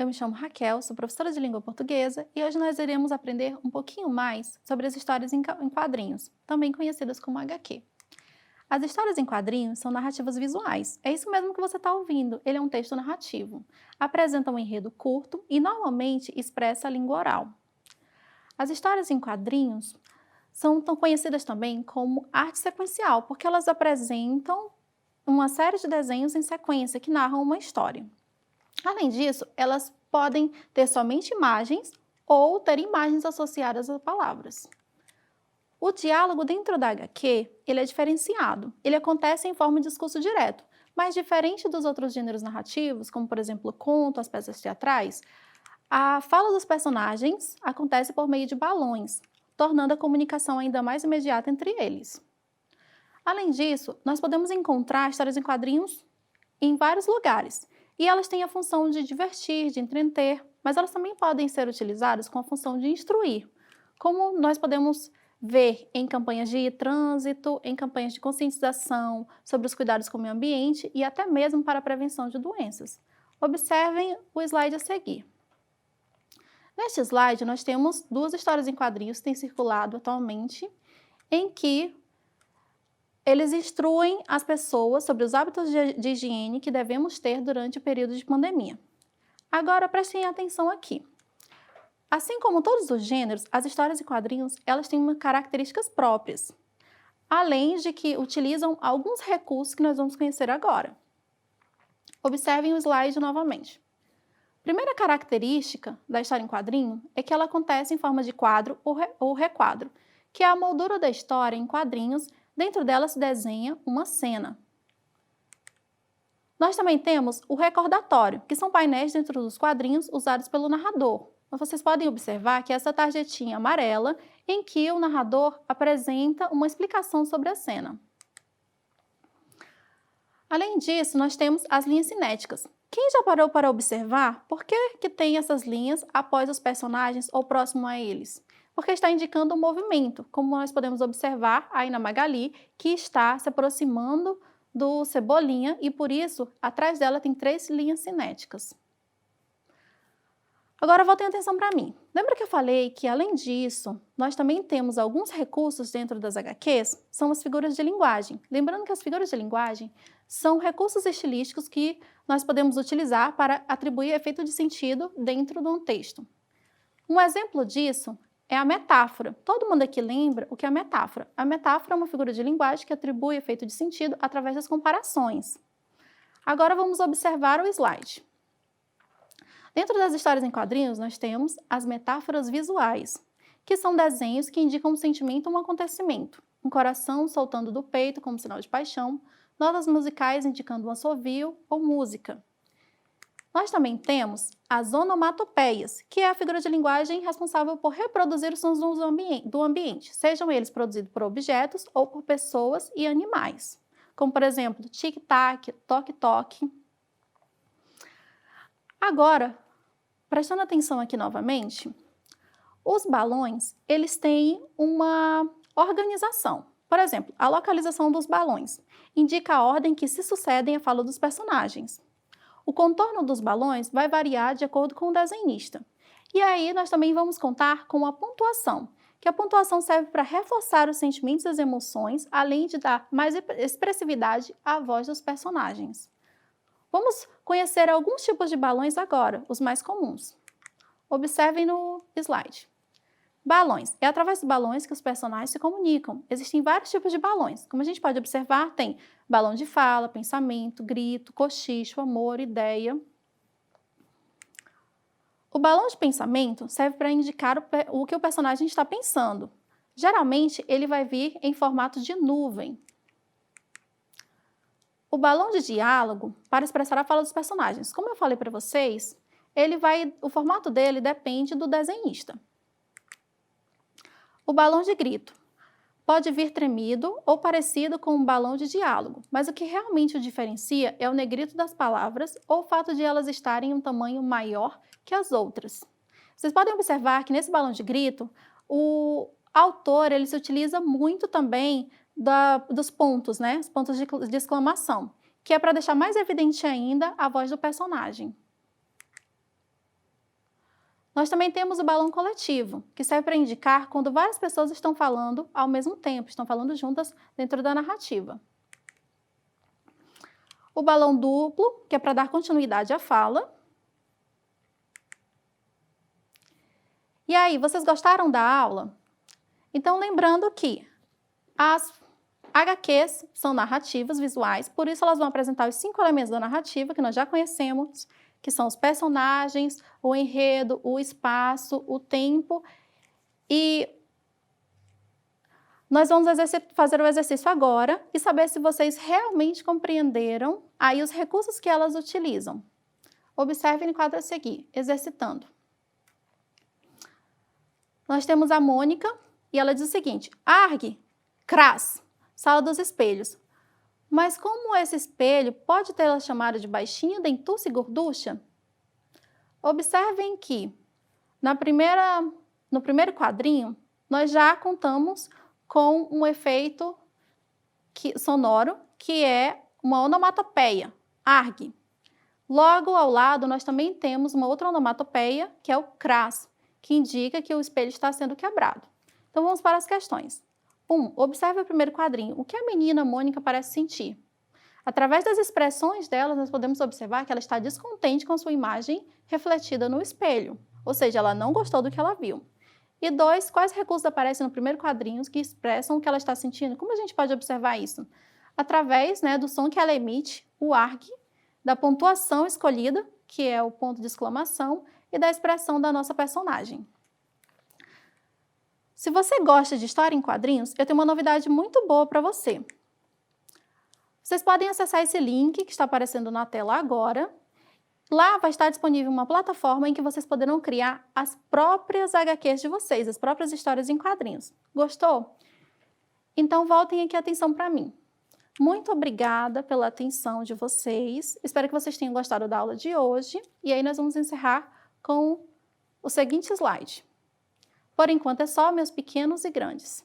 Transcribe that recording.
me chamo Raquel, sou professora de língua portuguesa e hoje nós iremos aprender um pouquinho mais sobre as histórias em quadrinhos, também conhecidas como HQ. As histórias em quadrinhos são narrativas visuais, é isso mesmo que você está ouvindo, ele é um texto narrativo. Apresenta um enredo curto e normalmente expressa a língua oral. As histórias em quadrinhos são tão conhecidas também como arte sequencial, porque elas apresentam uma série de desenhos em sequência que narram uma história. Além disso, elas podem ter somente imagens ou ter imagens associadas a palavras. O diálogo dentro da HQ, ele é diferenciado. Ele acontece em forma de discurso direto, mas diferente dos outros gêneros narrativos, como por exemplo o conto, as peças teatrais, a fala dos personagens acontece por meio de balões, tornando a comunicação ainda mais imediata entre eles. Além disso, nós podemos encontrar histórias em quadrinhos em vários lugares, e elas têm a função de divertir, de entreter, mas elas também podem ser utilizadas com a função de instruir, como nós podemos ver em campanhas de trânsito, em campanhas de conscientização sobre os cuidados com o meio ambiente e até mesmo para a prevenção de doenças. Observem o slide a seguir. Neste slide, nós temos duas histórias em quadrinhos que têm circulado atualmente, em que eles instruem as pessoas sobre os hábitos de higiene que devemos ter durante o período de pandemia. Agora, prestem atenção aqui. Assim como todos os gêneros, as histórias em quadrinhos, elas têm características próprias, além de que utilizam alguns recursos que nós vamos conhecer agora. Observem o slide novamente. Primeira característica da história em quadrinho é que ela acontece em forma de quadro ou requadro, que é a moldura da história em quadrinhos. Dentro dela se desenha uma cena. Nós também temos o recordatório, que são painéis dentro dos quadrinhos usados pelo narrador. Mas vocês podem observar que essa tarjetinha amarela em que o narrador apresenta uma explicação sobre a cena. Além disso, nós temos as linhas cinéticas. Quem já parou para observar por que tem essas linhas após os personagens ou próximo a eles? Porque está indicando um movimento, como nós podemos observar aí na Magali, que está se aproximando do Cebolinha e por isso, atrás dela tem 3 linhas cinéticas. Agora voltem atenção para mim. Lembra que eu falei que, além disso, nós também temos alguns recursos dentro das HQs? São as figuras de linguagem. Lembrando que as figuras de linguagem são recursos estilísticos que nós podemos utilizar para atribuir efeito de sentido dentro de um texto. Um exemplo disso é a metáfora. Todo mundo aqui lembra o que é a metáfora. A metáfora é uma figura de linguagem que atribui efeito de sentido através das comparações. Agora vamos observar o slide. Dentro das histórias em quadrinhos, nós temos as metáforas visuais, que são desenhos que indicam um sentimento ou um acontecimento. Um coração soltando do peito como sinal de paixão, notas musicais indicando um assovio ou música. Nós também temos as onomatopeias, que é a figura de linguagem responsável por reproduzir os sons do ambiente, sejam eles produzidos por objetos ou por pessoas e animais, como por exemplo, tic-tac, toque-toque. Agora, prestando atenção aqui novamente, os balões, eles têm uma organização. Por exemplo, a localização dos balões indica a ordem que se sucedem a fala dos personagens. O contorno dos balões vai variar de acordo com o desenhista. E aí nós também vamos contar com a pontuação, que a pontuação serve para reforçar os sentimentos e as emoções, além de dar mais expressividade à voz dos personagens. Vamos conhecer alguns tipos de balões agora, os mais comuns. Observem no slide. Balões. É através dos balões que os personagens se comunicam. Existem vários tipos de balões. Como a gente pode observar, tem balão de fala, pensamento, grito, cochicho, amor, ideia. O balão de pensamento serve para indicar o que o personagem está pensando. Geralmente, ele vai vir em formato de nuvem. O balão de diálogo, para expressar a fala dos personagens. Como eu falei para vocês, o formato dele depende do desenhista. O balão de grito pode vir tremido ou parecido com um balão de diálogo, mas o que realmente o diferencia é o negrito das palavras ou o fato de elas estarem em um tamanho maior que as outras. Vocês podem observar que nesse balão de grito, o autor ele se utiliza muito também dos pontos, né? Os pontos de exclamação, que é para deixar mais evidente ainda a voz do personagem. Nós também temos o balão coletivo, que serve para indicar quando várias pessoas estão falando ao mesmo tempo, estão falando juntas dentro da narrativa. O balão duplo, que é para dar continuidade à fala. E aí, vocês gostaram da aula? Então, lembrando que as HQs são narrativas visuais, por isso elas vão apresentar os 5 elementos da narrativa que nós já conhecemos, que são os personagens, o enredo, o espaço, o tempo. E nós vamos fazer o exercício agora e saber se vocês realmente compreenderam aí os recursos que elas utilizam. Observe no quadro a seguir, exercitando. Nós temos a Mônica e ela diz o seguinte: Argue, Cras, sala dos espelhos. Mas como esse espelho pode tê-la chamado de baixinha, dentuça e gorducha? Observem que no primeiro quadrinho nós já contamos com um efeito sonoro que é uma onomatopeia, argue. Logo ao lado nós também temos uma outra onomatopeia que é o cras, que indica que o espelho está sendo quebrado. Então vamos para as questões. 1. Observe o primeiro quadrinho. O que a menina Mônica parece sentir? Através das expressões dela, nós podemos observar que ela está descontente com sua imagem refletida no espelho, ou seja, ela não gostou do que ela viu. E 2, quais recursos aparecem no primeiro quadrinho que expressam o que ela está sentindo? Como a gente pode observar isso? Através do som que ela emite, o argue, da pontuação escolhida, que é o ponto de exclamação, e da expressão da nossa personagem. Se você gosta de história em quadrinhos, eu tenho uma novidade muito boa para você. Vocês podem acessar esse link que está aparecendo na tela agora. Lá vai estar disponível uma plataforma em que vocês poderão criar as próprias HQs de vocês, as próprias histórias em quadrinhos. Gostou? Então voltem aqui a atenção para mim. Muito obrigada pela atenção de vocês. Espero que vocês tenham gostado da aula de hoje. E aí nós vamos encerrar com o seguinte slide. Por enquanto é só, meus pequenos e grandes.